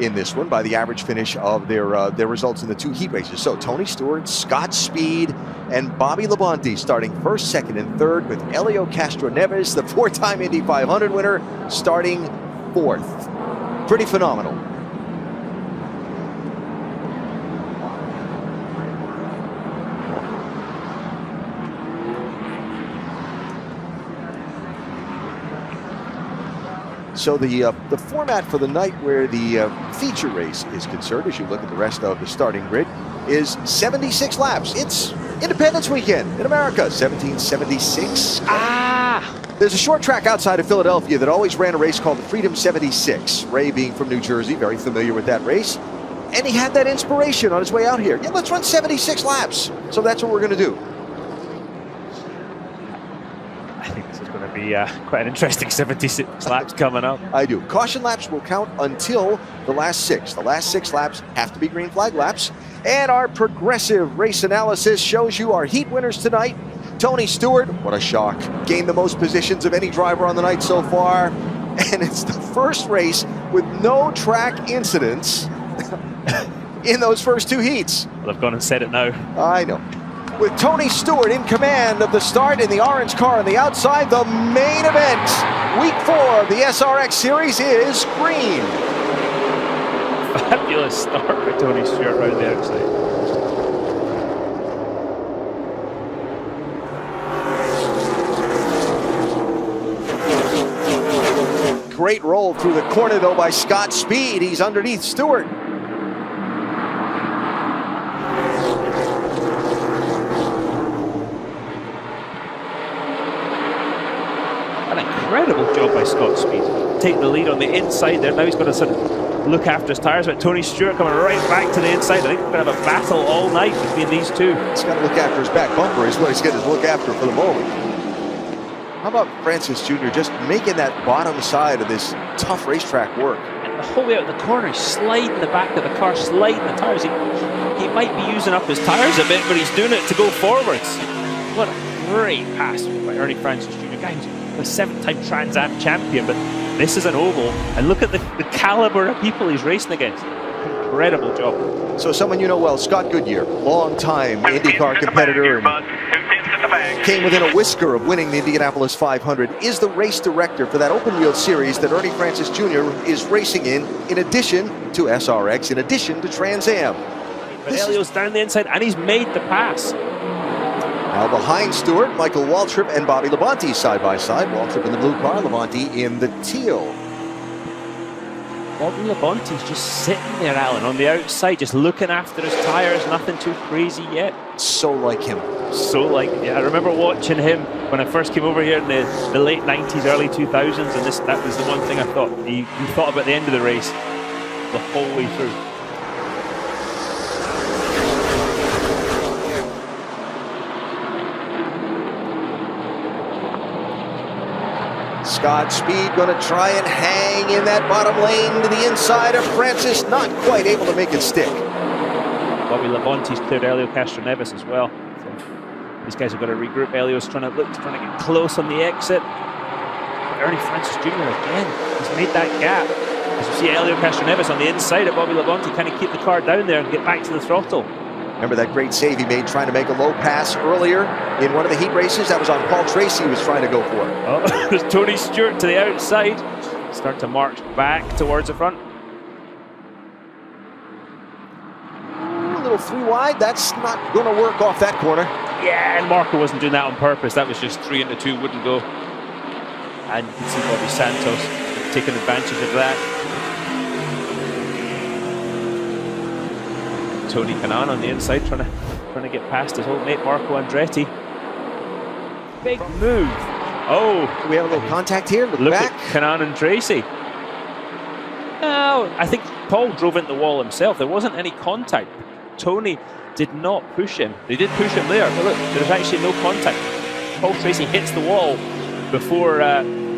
in this one by the average finish of their results in the 2 heat races. So Tony Stewart, Scott Speed, and Bobby Labonte starting first, second, and third, with Helio Castroneves, the 4-time Indy 500 winner, starting fourth. Pretty phenomenal. So the format for the night where the feature race is concerned, as you look at the rest of the starting grid, is 76 laps. It's Independence Weekend in America, 1776. There's a short track outside of Philadelphia that always ran a race called the Freedom 76. Ray, being from New Jersey, very familiar with that race. And he had that inspiration on his way out here. Yeah, let's run 76 laps. So that's what we're going to do. I think this is going to be quite an interesting 76 laps coming up. I do. Caution laps will count until the last 6. The last 6 laps have to be green flag laps. And our progressive race analysis shows you our heat winners tonight. Tony Stewart, what a shock, gained the most positions of any driver on the night so far. And it's the first race with no track incidents in those first 2 heats. Well, I've gone and said it now. I know. With Tony Stewart in command of the start in the orange car on the outside, the main event. Week 4 of the SRX series is green. Fabulous start by Tony Stewart right there outside. Great roll through the corner though by Scott Speed. He's underneath Stewart. An incredible job by Scott Speed. Take the lead on the inside there. Now he's got to sort of look after his tyres. But Tony Stewart coming right back to the inside. I think we're going to have a battle all night between these two. He's got to look after his back bumper is what he's going to look after for the moment. How about Francis Jr. just making that bottom side of this tough racetrack work? And the whole way out the corner, he's sliding the back of the car, sliding the tyres. He might be using up his tyres a bit, but he's doing it to go forwards. What a great pass by Ernie Francis Jr. Guy who's the 7-time Trans Am champion, but this is an oval, and look at the caliber of people he's racing against. Incredible job. So someone you know well, Scott Goodyear, long-time IndyCar competitor, and came within a whisker of winning the Indianapolis 500, is the race director for that open wheel series that Ernie Francis Jr. is racing in addition to SRX, in addition to Trans Am. But Helio's down the inside, and he's made the pass. Now behind Stewart, Michael Waltrip and Bobby Labonte side by side. Waltrip in the blue car, Labonte in the teal. Bobby Labonte's just sitting there, Alan, on the outside, just looking after his tyres, nothing too crazy yet. So like him. So like, yeah, I remember watching him when I first came over here in the late 90s, early 2000s, and that was the one thing I thought. He thought about the end of the race the whole way through. Scott Speed going to try and hang in that bottom lane to the inside of Francis, not quite able to make it stick. Bobby Labonte's cleared Helio Castroneves as well. So these guys have got to regroup. Helio's trying to get close on the exit. But Ernie Francis Jr. again, he's made that gap. As you see Helio Castroneves on the inside of Bobby Labonte, kind of keep the car down there and get back to the throttle. Remember that great save he made trying to make a low pass earlier in one of the heat races? That was on Paul Tracy he was trying to go for. Oh, there's Tony Stewart to the outside. Start to march back towards the front. A little 3 wide. That's not going to work off that corner. Yeah, and Marco wasn't doing that on purpose. That was just 3 into 2, wouldn't go. And you can see Bobby Santos taking advantage of that. Tony Kanaan on the inside, trying to get past his old mate Marco Andretti. Big move. Oh, do we have a little contact here? Look back at Kanaan and Tracy. No, I think Paul drove into the wall himself. There wasn't any contact. Tony did not push him. They did push him there, but look, there's actually no contact. Paul Tracy hits the wall before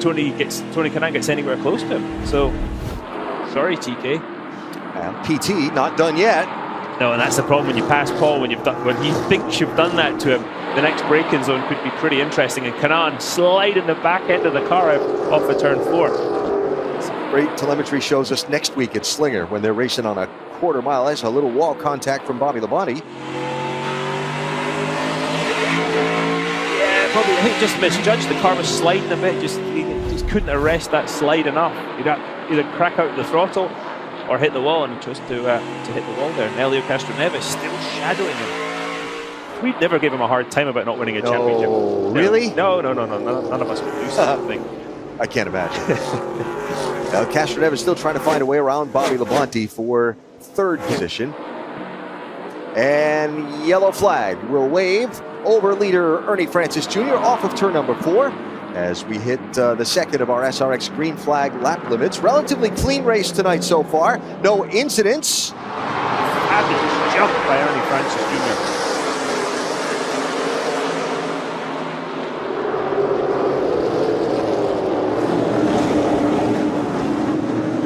Tony Kanaan gets anywhere close to him. So, sorry, TK. PT not done yet. No, and that's the problem when you pass Paul, when he thinks you've done that to him. The next braking zone could be pretty interesting. And Kanaan sliding the back end of the car off of turn 4. It's a Rate telemetry shows us next week at Slinger when they're racing on a quarter mile. That's a little wall contact from Bobby Labonte. Yeah, probably. I think just misjudged. The car was sliding a bit. He just couldn't arrest that slide enough. He'd either crack out the throttle or hit the wall, and he chose to hit the wall there. And Elio Castroneves still shadowing him. We'd never give him a hard time about not winning a championship. Really? No. None of us would do something. I can't imagine. Castroneves still trying to find a way around Bobby Labonte for third position. And yellow flag will wave over leader Ernie Francis Jr. off of turn number 4 as we hit the second of our SRX green flag lap limits. Relatively clean race tonight so far. No incidents. Fabulous jump by Ernie Francis Jr.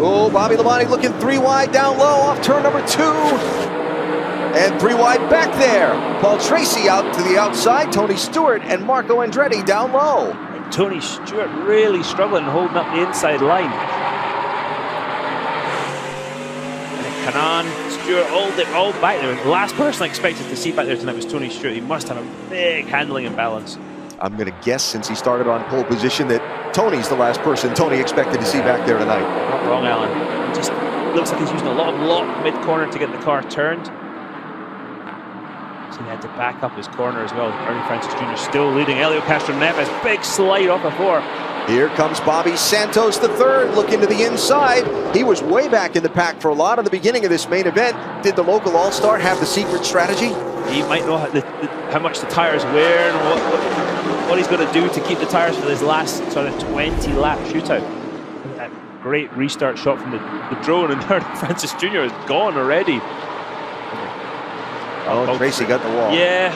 Oh, Bobby Labonte looking 3 wide down low off turn number 2. And 3 wide back there. Paul Tracy out to the outside. Tony Stewart and Marco Andretti down low. And Tony Stewart really struggling holding up the inside line. And then Kanan, Stewart all back there. The last person I expected to see back there tonight was Tony Stewart. He must have a big handling imbalance. I'm going to guess, since he started on pole position, that Tony's the last person Tony expected to see back there tonight. Not wrong, Alan. It just looks like he's using a lot of lock mid-corner to get the car turned. So he had to back up his corner as well. Ernie Francis Jr. still leading. Elio Castroneves, big slide off the 4. Here comes Bobby Santos III, looking to the inside. He was way back in the pack for a lot of the beginning of this main event. Did the local all-star have the secret strategy? He might know how much the tires wear and what he's going to do to keep the tires for this last sort of 20-lap shootout. That great restart shot from the drone, and Ernie Francis Jr. is gone already. Oh, Tracy got the wall. Yeah.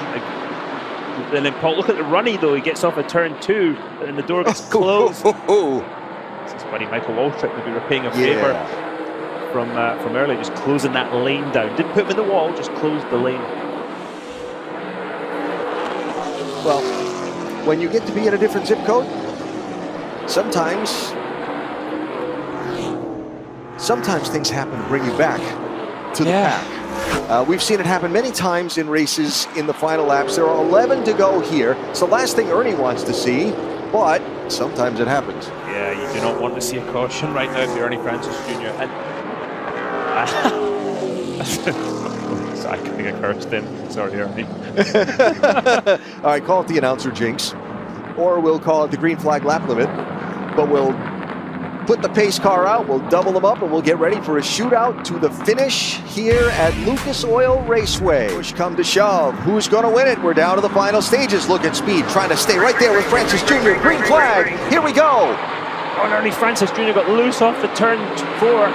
And then Paul, look at the runny though. He gets off at turn 2, and the door gets closed. This is buddy Michael Waltrip would be repaying a favour from earlier, just closing that lane down. Didn't put him in the wall, just closed the lane. Well, when you get to be in a different zip code, sometimes things happen to bring you back to the pack. We've seen it happen many times in races in the final laps. There are 11 to go here. It's the last thing Ernie wants to see, but sometimes it happens. Yeah, you do not want to see a caution right now if you're Ernie Francis Jr. And I think I cursed him. Sorry, Ernie. All right, call it the announcer jinx, or we'll call it the green flag lap limit, but we'll put the pace car out, we'll double them up, and we'll get ready for a shootout to the finish here at Lucas Oil Raceway. Push come to shove. Who's going to win it? We're down to the final stages. Look at speed, trying to stay right there with Francis Jr. Green flag. Here we go. Oh, Ernie Francis Jr. got loose off the turn 4.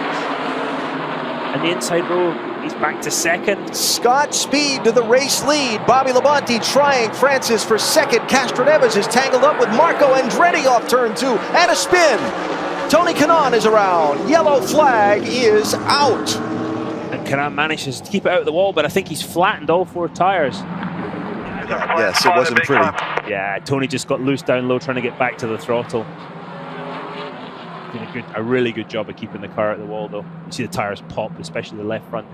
And the inside row, he's back to second. Scott Speed to the race lead. Bobby Labonte trying Francis for second. Castroneves is tangled up with Marco Andretti off turn 2 and a spin. Tony Kanaan is around. Yellow flag is out. And Kanaan manages to keep it out of the wall, but I think he's flattened all 4 tires. Yes, it wasn't pretty. Yeah, Tony just got loose down low trying to get back to the throttle. Did a really good job of keeping the car out of the wall though. You see the tires pop, especially the left front.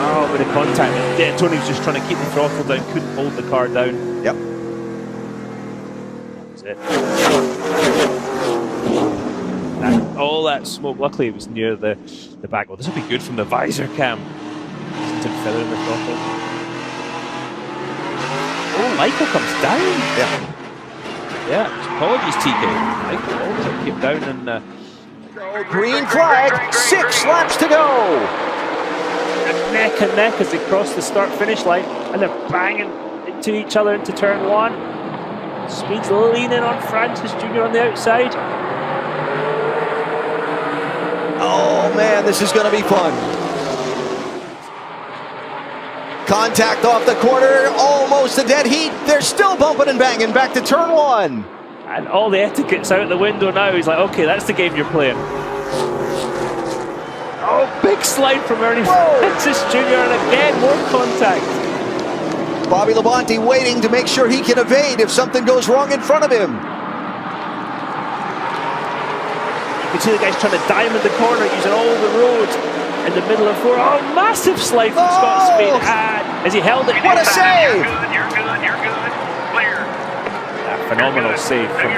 Oh, bit of contact. Yeah, Tony was just trying to keep the throttle down, couldn't hold the car down. Yep. It. All that smoke, luckily it was near the back. Well, this would be good from the visor cam. Took feather in the throttle. Oh, Michael comes down. Yeah, apologies TK. Michael also came down and green flag, 6 laps to go. Neck and neck as they cross the start-finish line, and they're banging into each other into turn 1. Speed's leaning on Francis Jr. on the outside. Oh man, this is going to be fun. Contact off the corner, almost a dead heat. They're still bumping and banging back to turn 1. And all the etiquette's out the window now. He's like, okay, that's the game you're playing. Oh, big slide from Ernie Francis Jr. and again, more contact. Bobby Labonte waiting to make sure he can evade if something goes wrong in front of him. You can see the guys trying to diamond the corner, using all the roads in the middle of 4. Oh, massive slide from Scott Speed. And as he held it. What a save! You're good. Clear. A phenomenal save from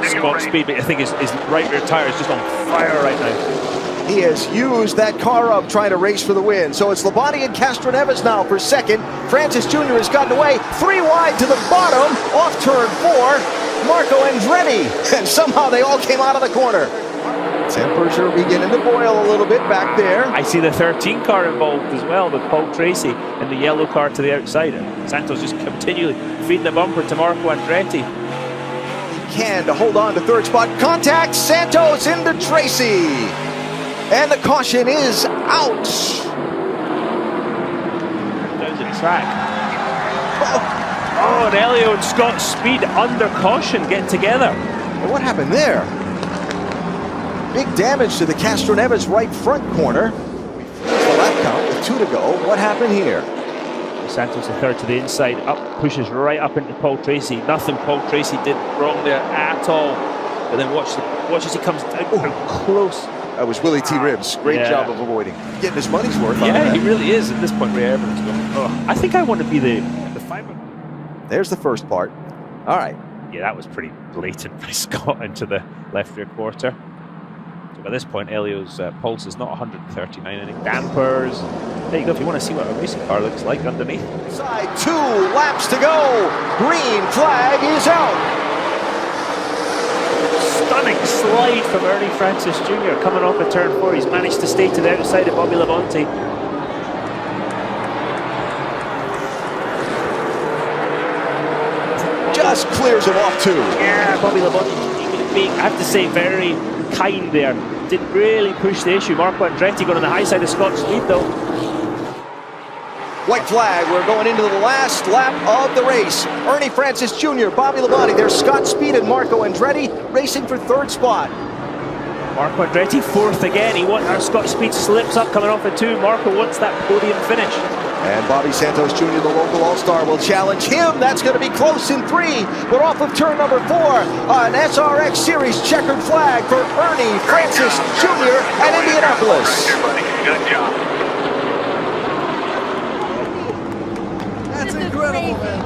Scott Speed, but I think his right rear tire is just on fire right now. He has used that car up trying to race for the win. So it's Labonte and Castroneves now for second. Francis Jr. has gotten away. 3 wide to the bottom. Off turn 4. Marco Andretti. And somehow they all came out of the corner. Tempers are beginning to boil a little bit back there. I see the 13 car involved as well with Paul Tracy and the yellow car to the outside. Santos just continually feeding the bumper to Marco Andretti. He can to hold on to third spot. Contact Santos into Tracy. And the caution is out. Down the track. Oh, and Elio and Scott Speed under caution getting together. What happened there? Big damage to the Castroneves right front corner. The lap count with 2 to go. What happened here? Santos the third to the inside, up, pushes right up into Paul Tracy. Nothing Paul Tracy did wrong there at all. But then watch as he comes down close. That was Willie T. Ribs. Great job of avoiding. Getting his money's worth. Yeah, he really is at this point. Ray Evans going, oh, I think I want to be the fiber. There's the first part. All right. Yeah, that was pretty blatant by Scott into the left rear quarter. So by this point, Elio's pulse is not 139. Any dampers. There you go. If you want to see what a racing car looks like underneath. Side 2 laps to go. Green flag is out. Stunning slide from Ernie Francis Jr. coming off at turn 4. He's managed to stay to the outside of Bobby Labonte. Just clears him off too. Yeah, Bobby Labonte being, I have to say, very kind there. Didn't really push the issue. Marco Andretti going on the high side of Scott Speed though. White flag, we're going into the last lap of the race. Ernie Francis Jr., Bobby Labonte, there's Scott Speed and Marco Andretti racing for third spot. Marco Andretti fourth again. Scott Speed slips up coming off at 2. Marco wants that podium finish. And Bobby Santos Jr., the local all-star, will challenge him. That's going to be close in 3. But off of turn number 4, an SRX Series checkered flag for Ernie Francis Jr. at Indianapolis. Good job. That's incredible, man.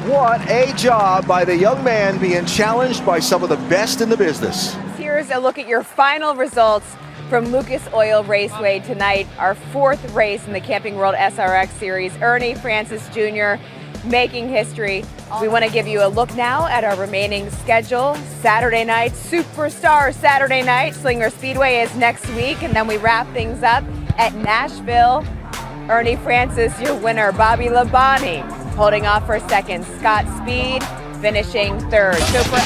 What a job by the young man being challenged by some of the best in the business. Here's a look at your final results from Lucas Oil Raceway tonight, our 4th race in the Camping World SRX Series. Ernie Francis Jr. making history. We want to give you a look now at our remaining schedule. Saturday night, Superstar Saturday night. Slinger Speedway is next week, and then we wrap things up at Nashville. Ernie Francis, your winner. Bobby Labonte holding off for second. Scott Speed finishing third. So for